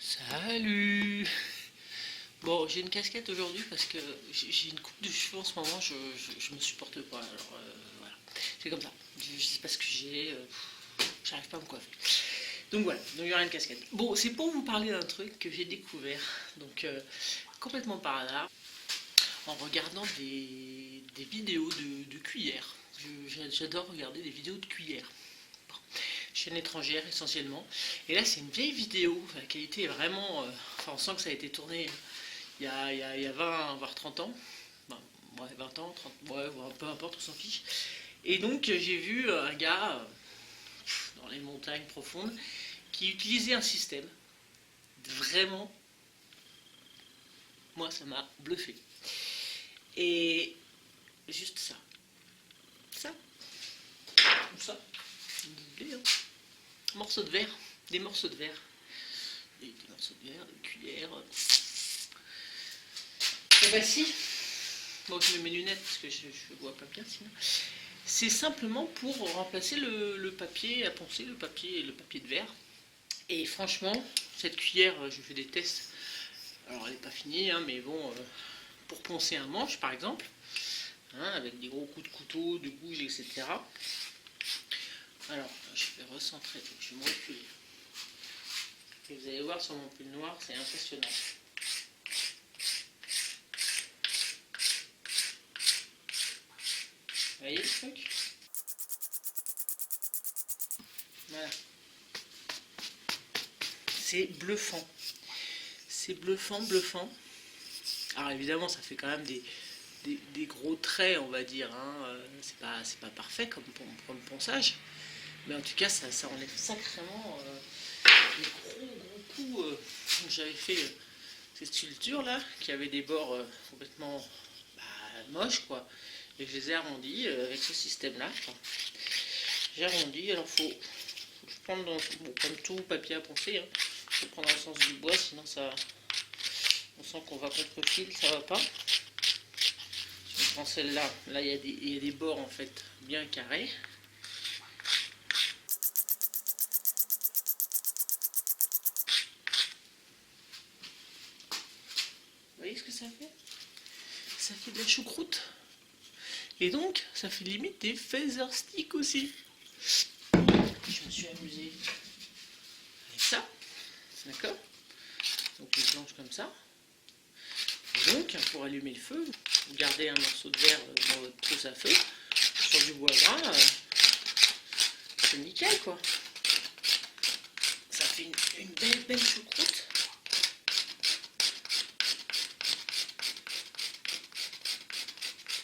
Salut. Bon, j'ai une casquette aujourd'hui parce que j'ai une coupe de cheveux en ce moment, je me supporte pas. Alors voilà, c'est comme ça. Je sais pas ce que j'ai, j'arrive pas à me coiffer. Donc voilà, donc il y aura une casquette. Bon, c'est pour vous parler d'un truc que j'ai découvert, donc complètement par hasard, en regardant des vidéos de cuillères. J'adore regarder des vidéos de cuillères. Chaîne étrangère essentiellement. Et là, c'est une vieille vidéo. La qualité est vraiment. Enfin, on sent que ça a été tourné il y a 20, voire 30 ans. Ben, ouais, 20 ans, 30, ouais, peu importe, on s'en fiche. Et donc, j'ai vu un gars dans les montagnes profondes qui utilisait un système. Vraiment, moi, ça m'a bluffé. Et juste ça. Ça. Ou ça. Une idée, hein. Morceaux de verre. Des morceaux de verre. Des morceaux de verre, des cuillères. Et bah si, bon je mets mes lunettes parce que je vois pas bien sinon. C'est simplement pour remplacer le papier à poncer, le papier de verre. Et franchement, cette cuillère, je fais des tests. Alors elle n'est pas finie, hein, mais bon, pour poncer un manche par exemple, hein, avec des gros coups de couteau, de gouge, etc. Alors, je vais recentrer, je vais me reculer. Et vous allez voir sur mon pull noir, c'est impressionnant. Vous voyez le truc? Voilà. C'est bluffant. C'est bluffant, bluffant. Alors évidemment, ça fait quand même des gros traits, on va dire. Hein. C'est pas parfait comme ponçage. Mais en tout cas, ça enlève sacrément des gros coups. J'avais fait cette sculpture là, qui avait des bords complètement moches, quoi. Et je les ai arrondis avec ce système-là. J'ai arrondi, alors faut prendre bon, comme tout papier à poncer, hein, faut prendre dans le sens du bois, sinon ça, on sent qu'on va contre fil, ça va pas. Si on prend celle-là, là il y a des bords en fait bien carrés. Vous voyez ce que ça fait? Ça fait de la choucroute. Et donc, ça fait limite des feather sticks aussi. Je me suis amusé avec ça, d'accord? Donc une planche comme ça. Et donc, pour allumer le feu, vous gardez un morceau de verre dans votre trousse à feu, sur du bois gras, c'est nickel quoi. Ça fait une belle choucroute.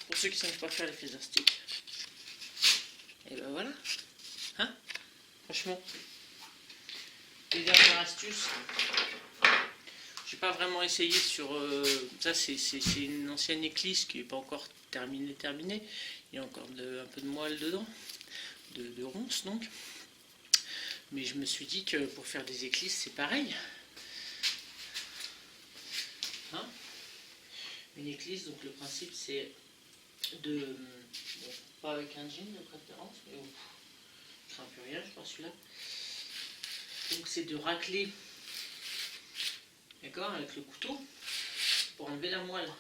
Pour ceux qui ne savent pas faire les feather sticks. Et ben voilà. Hein? Franchement. Les dernières astuces. J'ai pas vraiment essayé sur... ça c'est une ancienne éclisse qui n'est pas encore terminée. Il y a encore un peu de moelle dedans. De ronces donc. Mais je me suis dit que pour faire des éclisses c'est pareil. Hein? Une éclisse, donc le principe c'est de... Bon, pas avec un jean de préférence, mais je crains plus rien, je pense celui-là. Donc c'est de racler, d'accord, avec le couteau, pour enlever la moelle.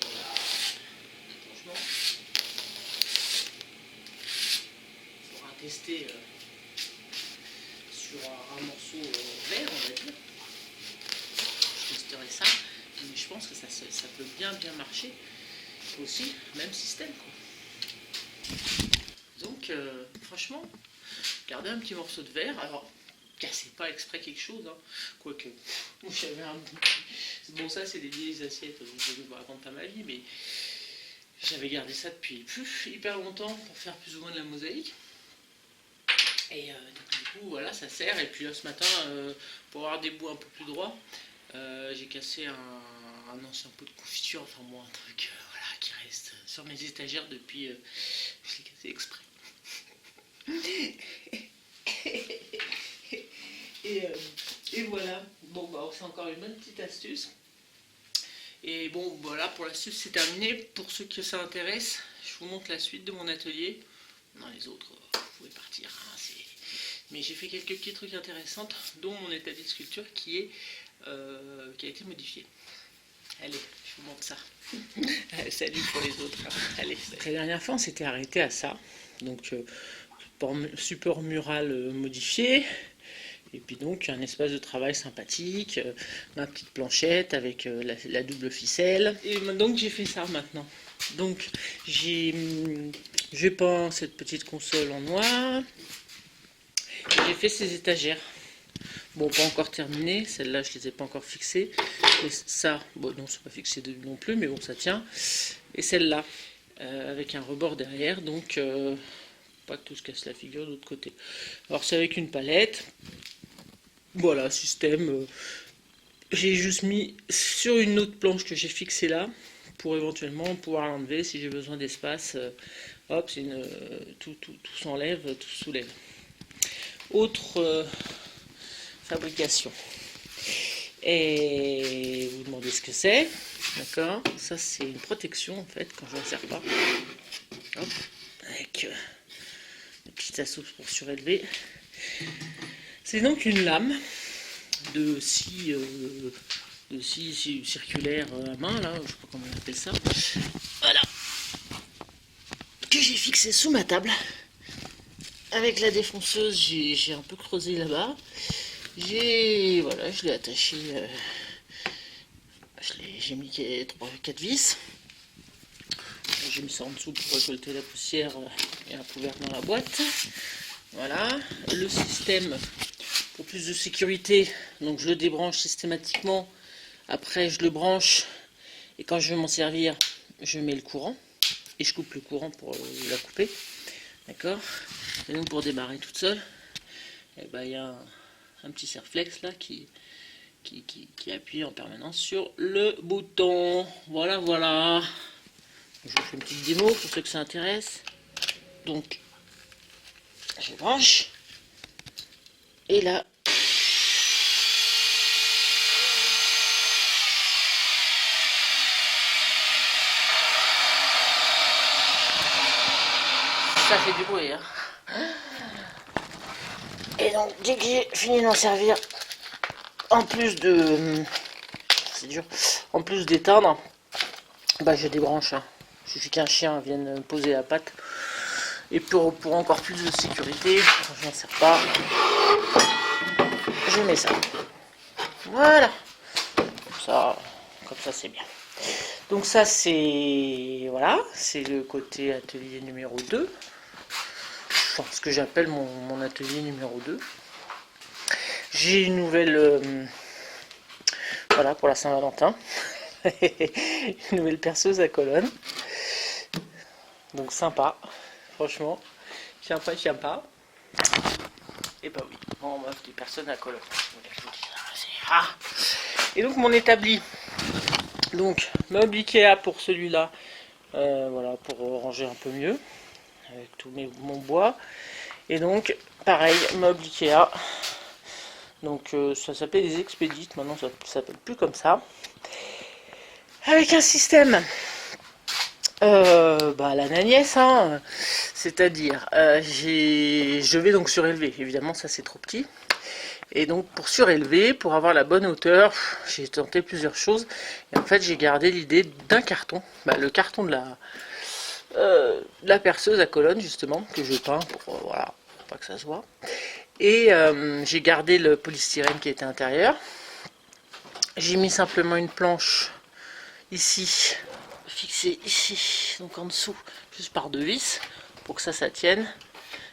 Et là, franchement, il faudra tester sur un morceau vert, on va dire. Je testerai ça, mais je pense que ça peut bien marcher aussi, même système quoi. Donc franchement, gardez un petit morceau de verre, alors cassez pas exprès quelque chose, hein. Quoique, j'avais un... Bon ça c'est des vieilles assiettes, donc je ne vous raconte pas ma vie, mais j'avais gardé ça depuis hyper longtemps pour faire plus ou moins de la mosaïque. Et donc, du coup voilà ça sert, et puis là ce matin, pour avoir des bouts un peu plus droits, j'ai cassé un ancien pot de confiture, enfin moi un truc voilà, qui reste sur mes étagères depuis, je l'ai cassé exprès. Et voilà, bon bah c'est encore une bonne petite astuce. Et bon voilà, pour l'astuce c'est terminé. Pour ceux que ça intéresse, je vous montre la suite de mon atelier. Non, les autres, vous pouvez partir, hein, Mais j'ai fait quelques petits trucs intéressants, dont mon établi de sculpture qui a été modifié. Allez, je vous montre ça. Allez, salut pour les autres. Allez, salut. La dernière fois, on s'était arrêté à ça. Donc, support mural modifié. Et puis donc, un espace de travail sympathique. Ma petite planchette avec la double ficelle. Et donc, j'ai fait ça maintenant. Donc, j'ai peint cette petite console en noir. J'ai fait ces étagères. Bon, pas encore terminé. Celles-là, je les ai pas encore fixées. Et ça, bon, non, c'est pas fixé non plus, mais bon, ça tient. Et celle-là, avec un rebord derrière, donc pas que tout se casse la figure de l'autre côté. Alors, c'est avec une palette. Voilà, système. J'ai juste mis sur une autre planche que j'ai fixée là, pour éventuellement pouvoir l'enlever si j'ai besoin d'espace. Hop, tout s'enlève, tout se soulève. Autre fabrication. Et vous demandez ce que c'est, d'accord? Ça c'est une protection en fait quand je ne sers pas. Hop, avec une petite assoupe pour surélever. C'est donc une lame de scie circulaire à main là, je sais pas comment on appelle ça. Voilà, que j'ai fixé sous ma table. Avec la défonceuse, j'ai un peu creusé là-bas. Voilà, je l'ai attaché. J'ai mis 3-4 vis. J'ai mis ça en dessous pour récolter la poussière et un couvert dans la boîte. Voilà. Le système pour plus de sécurité. Donc je le débranche systématiquement. Après je le branche. Et quand je veux m'en servir, je mets le courant. Et je coupe le courant pour la couper. D'accord? Et donc pour démarrer toute seule, eh ben, y a un petit serre-flex là qui appuie en permanence sur le bouton. Voilà, voilà. Je vous fais une petite démo pour ceux que ça intéresse. Donc, je branche. Et là, ça fait du bruit, hein. Et donc, dès que j'ai fini d'en servir, en plus de... c'est dur. En plus d'éteindre, bah je débranche. Il suffit qu'un chien vienne poser la patte. Et pour encore plus de sécurité, quand je n'en sers pas, je mets ça. Voilà. Comme ça c'est bien. Donc ça c'est... Voilà, c'est le côté atelier numéro 2. Enfin, ce que j'appelle mon atelier numéro 2. J'ai une nouvelle... voilà, pour la Saint-Valentin. Une nouvelle perceuse à colonne. Donc sympa, franchement. Sympa. Et bah oui, on m'offre des personnes à colonne. Et donc mon établi. Donc meuble Ikea pour celui-là. Voilà, pour ranger un peu mieux. Avec tout mon bois. Et donc, pareil, meuble Ikea. Donc ça s'appelait des expédites, maintenant ça s'appelle plus comme ça. Avec un système la Nagnès, hein, c'est-à-dire je vais donc surélever, évidemment ça c'est trop petit. Et donc pour surélever, pour avoir la bonne hauteur, j'ai tenté plusieurs choses. Et en fait j'ai gardé l'idée d'un carton, le carton de la perceuse à colonne justement, que je peins pour voilà, pour pas que ça se voit. Et j'ai gardé le polystyrène qui était à l'intérieur. J'ai mis simplement une planche ici, fixée ici, donc en dessous, juste par 2 vis, pour que ça tienne.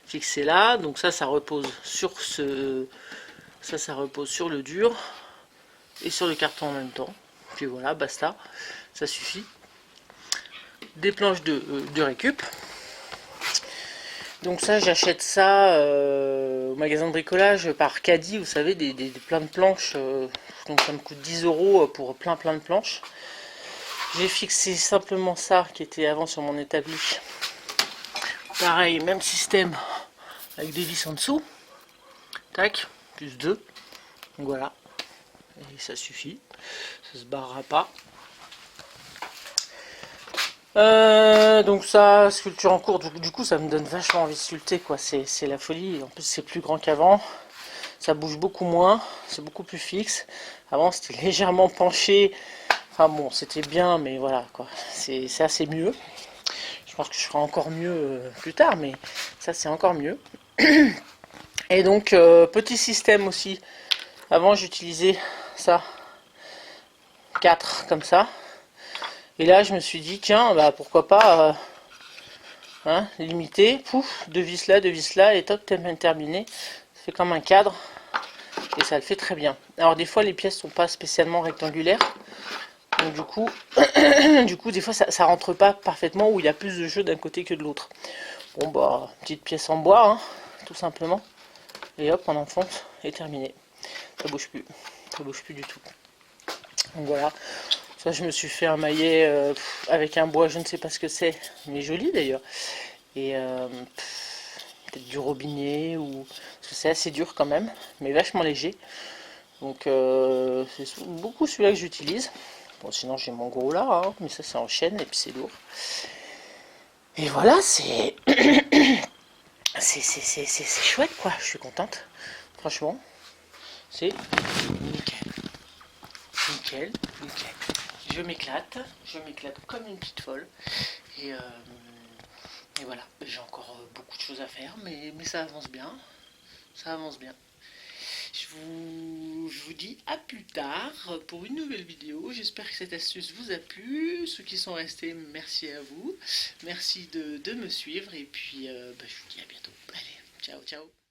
Fixé là, donc ça repose sur ça repose sur le dur et sur le carton en même temps. Puis voilà, basta, ça suffit. Des planches de récup. Donc ça, j'achète ça au magasin de bricolage par caddie, vous savez, plein de planches. Donc ça me coûte 10 € pour plein de planches. J'ai fixé simplement ça qui était avant sur mon établi. Pareil, même système avec des vis en dessous. Tac, plus 2. Donc voilà. Et ça suffit. Ça se barrera pas. Donc ça, sculpture en cours, du coup ça me donne vachement envie de sculpter quoi, c'est la folie, en plus c'est plus grand qu'avant, ça bouge beaucoup moins, c'est beaucoup plus fixe, avant c'était légèrement penché, enfin bon c'était bien mais voilà quoi, c'est assez mieux, je pense que je ferai encore mieux plus tard mais ça c'est encore mieux. Et donc petit système aussi, avant j'utilisais ça, 4 comme ça, et là je me suis dit tiens bah pourquoi pas hein, limité, pouf, deux vis là et top, terminé. Ça fait comme un cadre et ça le fait très bien. Alors des fois les pièces sont pas spécialement rectangulaires, donc du coup des fois ça rentre pas parfaitement ou il y a plus de jeu d'un côté que de l'autre. Bon bah petite pièce en bois, hein, tout simplement, et hop on enfonce et terminé. Ça bouge plus du tout. Donc voilà. Ça je me suis fait un maillet avec un bois, je ne sais pas ce que c'est, mais joli d'ailleurs. Et peut-être du robinet ou parce que c'est assez dur quand même mais vachement léger, donc c'est beaucoup celui-là que j'utilise. Bon sinon j'ai mon gros là hein, mais ça c'est en chaîne et puis c'est lourd et voilà c'est chouette quoi, je suis contente franchement, c'est nickel nickel nickel, je m'éclate comme une petite folle et voilà, j'ai encore beaucoup de choses à faire, mais ça avance bien. Ça avance bien. Je vous dis à plus tard pour une nouvelle vidéo. J'espère que cette astuce vous a plu. Ceux qui sont restés, merci à vous. Merci de me suivre. Et puis, je vous dis à bientôt. Allez, ciao, ciao.